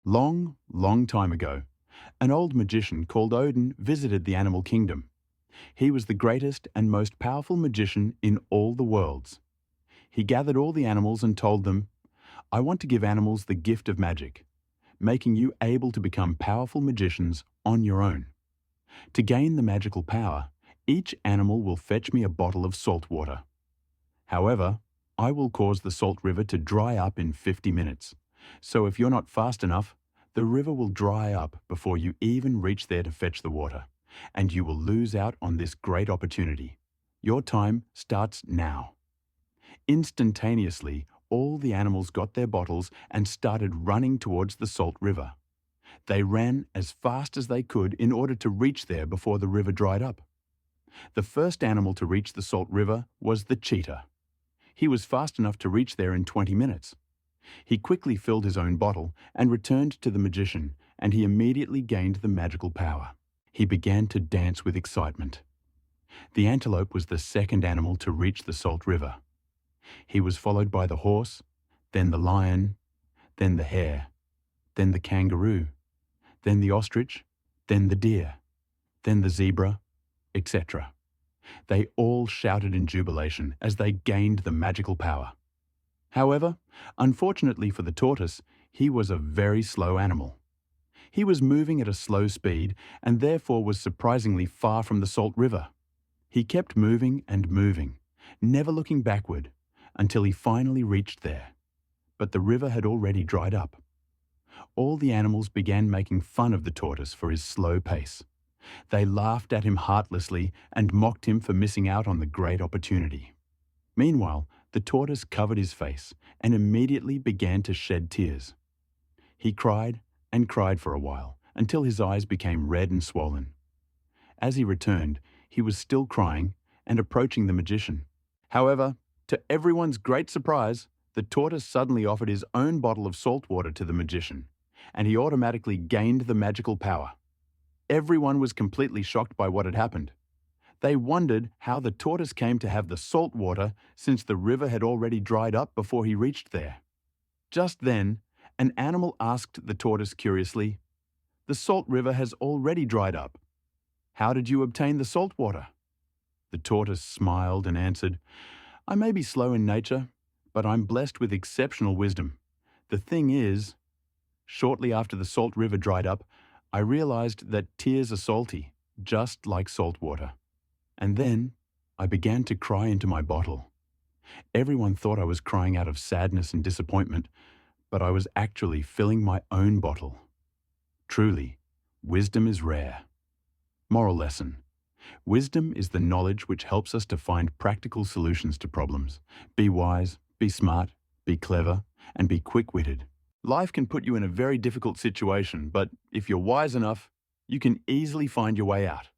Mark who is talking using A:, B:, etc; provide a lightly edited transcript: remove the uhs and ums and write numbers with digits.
A: Long, long time ago, an old magician called Odin visited the animal kingdom. He was the greatest and most powerful magician in all the worlds. He gathered all the animals and told them, "I want to give animals the gift of magic, making you able to become powerful magicians on your own. To gain the magical power, each animal will fetch me a bottle of salt water. However, I will cause the salt river to dry up in 50 minutes. So if you're not fast enough, the river will dry up before you even reach there to fetch the water, and you will lose out on this great opportunity. Your time starts now." Instantaneously, all the animals got their bottles and started running towards the salt river. They ran as fast as they could in order to reach there before the river dried up. The first animal to reach the salt river was the cheetah. He was fast enough to reach there in 20 minutes. He quickly filled his own bottle and returned to the magician, and he immediately gained the magical power. He began to dance with excitement. The antelope was the second animal to reach the salt river. He was followed by the horse, then the lion, then the hare, then the kangaroo, then the ostrich, then the deer, then the zebra, etc. They all shouted in jubilation as they gained the magical power. However, unfortunately for the tortoise, he was a very slow animal. He was moving at a slow speed and therefore was surprisingly far from the salt river. He kept moving and moving, never looking backward, until he finally reached there. But the river had already dried up. All the animals began making fun of the tortoise for his slow pace. They laughed at him heartlessly and mocked him for missing out on the great opportunity. Meanwhile, the tortoise covered his face and immediately began to shed tears. He cried and cried for a while until his eyes became red and swollen. As he returned, he was still crying and approaching the magician. However, to everyone's great surprise, the tortoise suddenly offered his own bottle of salt water to the magician, and he automatically gained the magical power. Everyone was completely shocked by what had happened. They wondered how the tortoise came to have the salt water since the river had already dried up before he reached there. Just then, an animal asked the tortoise curiously, "The salt river has already dried up. How did you obtain the salt water?" The tortoise smiled and answered, "I may be slow in nature, but I'm blessed with exceptional wisdom. The thing is, shortly after the salt river dried up, I realized that tears are salty, just like salt water. And then I began to cry into my bottle. Everyone thought I was crying out of sadness and disappointment, but I was actually filling my own bottle. Truly, wisdom is rare." Moral lesson. Wisdom is the knowledge which helps us to find practical solutions to problems. Be wise, be smart, be clever, and be quick-witted. Life can put you in a very difficult situation, but if you're wise enough, you can easily find your way out.